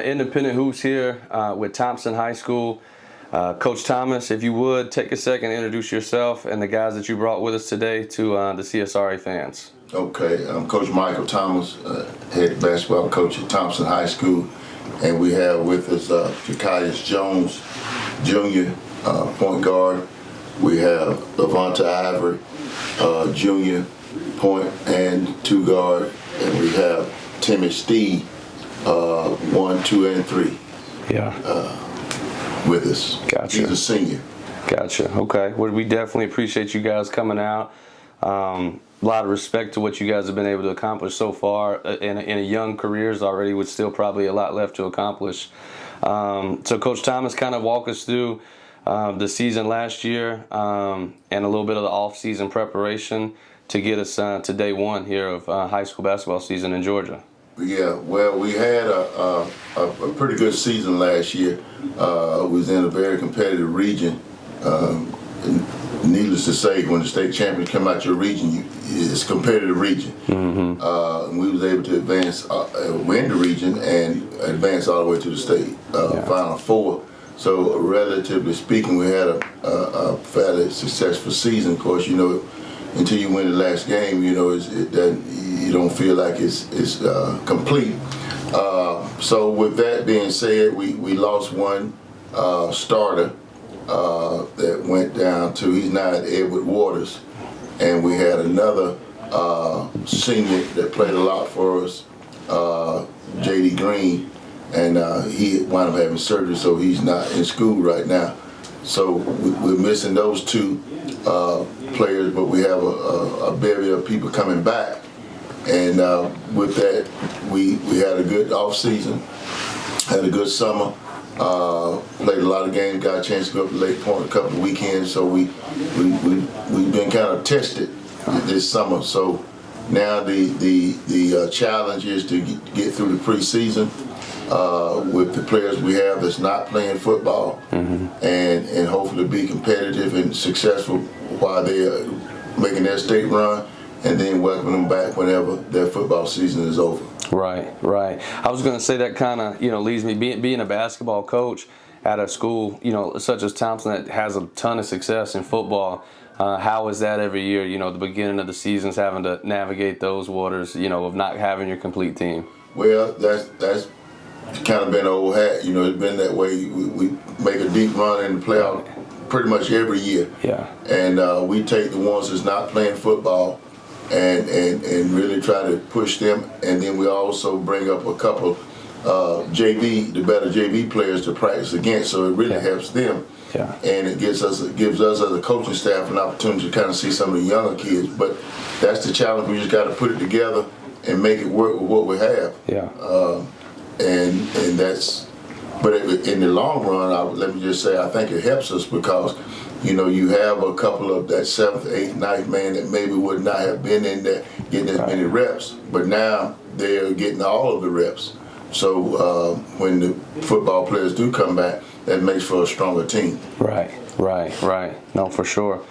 Independent Hoops here with Thomson High School. Coach Thomas, if you would, take a second to introduce yourself and the guys that you brought with us today to the CSRA fans. Okay, I'm Coach Michael Thomas, head basketball coach at Thomson High School, and we have with us Jakias Jones, Jr., point guard. We have Levanta Ivory, Jr., point and two guard, and we have Timmy Stee, 1, 2, and 3. Yeah. With us. Gotcha. He's a senior. Gotcha. Okay. Well, we definitely appreciate you guys coming out. A lot of respect to what you guys have been able to accomplish so far in a young careers already, with still probably a lot left to accomplish. So, Coach Thomas, kind of walk us through the season last year and a little bit of the off-season preparation to get us to day one here of high school basketball season in Georgia. Yeah, well, we had a pretty good season last year. We was in a very competitive region. Needless to say, when the state champions come out your region, it's a competitive region. Mm-hmm. And we was able to advance, win the region and advance all the way to the state Final Four. So, relatively speaking, we had a fairly successful season. Of course, you know, until you win the last game, you know, you don't feel like it's complete. So with that being said, we lost one starter that went down to, he's now at Edward Waters, and we had another senior that played a lot for us, J.D. Green, and he wound up having surgery, so he's not in school right now. So we're missing those two players, but we have a bevy of people coming back. And with that, we had a good off season, had a good summer, played a lot of games, got a chance to go up to Lake Point a couple of weekends. So we've been kind of tested this summer. So now the challenge is to get through the preseason with the players we have that's not playing football, and hopefully be competitive and successful while they're making their state run, and then welcome them back whenever their football season is over. Right. I was going to say that kind of, leads me, being a basketball coach at a school, such as Thomson, that has a ton of success in football. How is that every year, the beginning of the seasons, having to navigate those waters, of not having your complete team? Well, that's kind of been an old hat. It's been that way. We make a deep run in the playoff pretty much every year. Yeah. And we take the ones that's not playing football and really try to push them. And then we also bring up a couple the better JV players to practice against, so it really helps them. Yeah. And it gives us as a coaching staff an opportunity to kind of see some of the younger kids. But that's the challenge. We just got to put it together and make it work with what we have. Yeah. And that's, but in the long run, let me just say, I think it helps us because, you have a couple of that 7th, 8th, 9th man that maybe would not have been in there getting as many reps, but now they're getting all of the reps. So when the football players do come back, that makes for a stronger team. Right. No, for sure.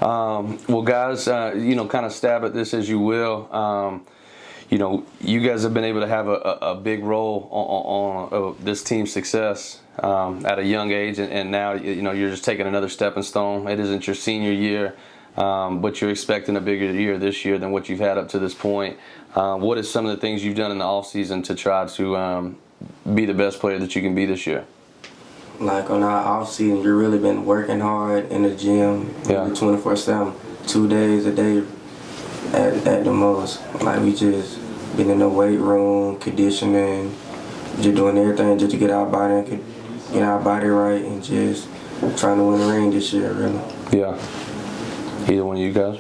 Well, guys, kind of stab at this as you will. You guys have been able to have a big role on this team's success at a young age, and now you're just taking another stepping stone. It isn't your senior year, but you're expecting a bigger year this year than what you've had up to this point. What is some of the things you've done in the off season to try to be the best player that you can be this year? Like on our off season, we've really been working hard in the gym, 24/7, 2 days a day at the most. Like we just been in the weight room, conditioning, just doing everything just to get our body right, and just trying to win the ring this year, really. Yeah. Either one of you guys?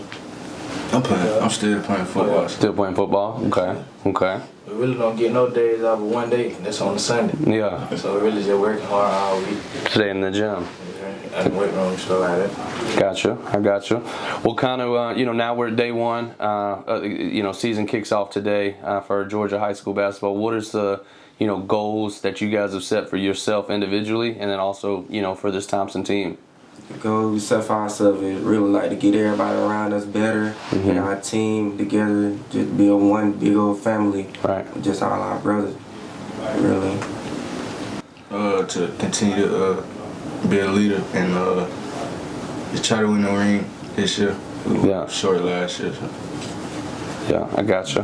I'm still playing football. Still playing football? Okay. We really don't get no days out but one day, and that's on a Sunday. Yeah. So we really just working hard all week. Stay in the gym. And weight room, stuff like that. I got you. Well, kind of, now we're at day one. Season kicks off today for Georgia high school basketball. What is the, goals that you guys have set for yourself individually, and then also, for this Thomson team? The goal we set for ourselves is really like to get everybody around us better, get our team together, just build one big old family. Right. With just all our brothers, really. to continue to be a leader and just try to win the ring this year. We were short last year. So. Yeah, I gotcha.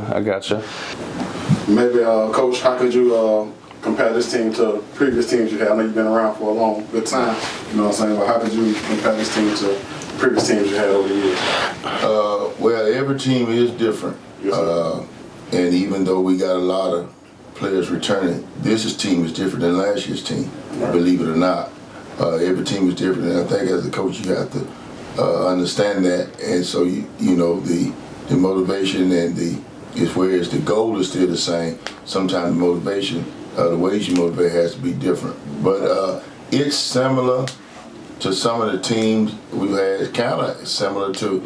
Maybe, Coach, how could you compare this team to previous teams you had? I know you've been around for a long, good time. You know what I'm saying? But how could you compare this team to previous teams you had over the years? Well, every team is different. Yes, and even though we got a lot of players returning, this team is different than last year's team, believe it or not. Every team is different, and I think as a coach you have to understand that. And so, you know, the motivation and whereas the goal is still the same, sometimes the motivation, the ways you motivate has to be different. But it's similar to some of the teams we've had. It's kind of similar to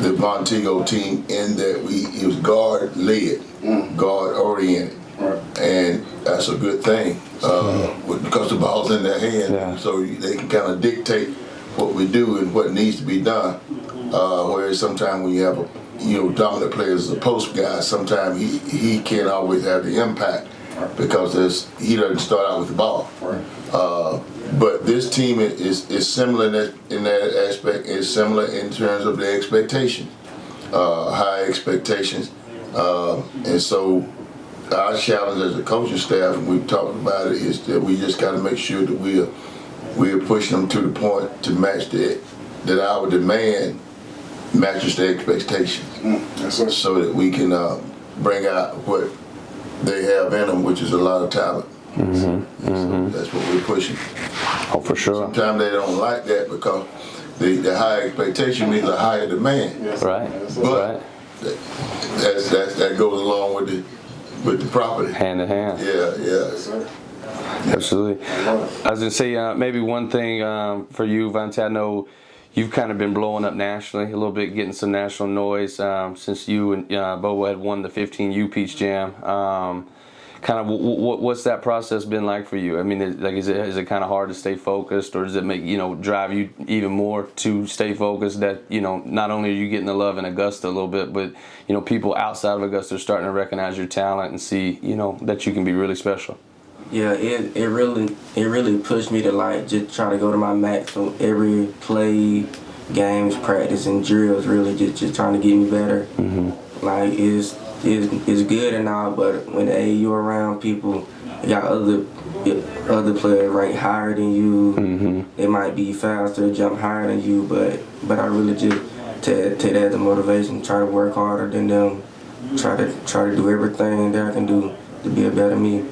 the Montego team in that it was guard-led, guard-oriented. Right. And that's a good thing because the ball's in their hand, so they can kind of dictate what we do and what needs to be done. Whereas sometimes when you have dominant players as a post guy, sometimes he can't always have the impact because he doesn't start out with the ball. Right. But this team is similar in that aspect. It's similar in terms of the expectations, high expectations, and so. Our challenge as a coaching staff, and we've talked about it, is that we just got to make sure that we're pushing them to the point to match that our demand matches their expectations, so that we can bring out what they have in them, which is a lot of talent. So that's what we're pushing. Oh, for sure. Sometimes they don't like that because the high expectation means a higher demand. Yes, right. But that goes along with the property. Hand in hand. Yeah. Absolutely. I was going to say maybe one thing for you, Vontae. I know you've kind of been blowing up nationally a little bit, getting some national noise since you and Bobo had won the 15 U-Peach Jam. Kind of what's that process been like for you? I mean, is it kind of hard to stay focused, or does it make drive you even more to stay focused? That not only are you getting the love in Augusta a little bit, but people outside of Augusta are starting to recognize your talent and see that you can be really special. Yeah, it really pushed me to just try to go to my max. So every play, games, practice, and drills really just trying to get me better. It's good and all, but when you around people, you got other players ranked higher than you. They might be faster, jump higher than you, but I really just take that as a motivation, try to work harder than them, try to do everything that I can do to be a better me.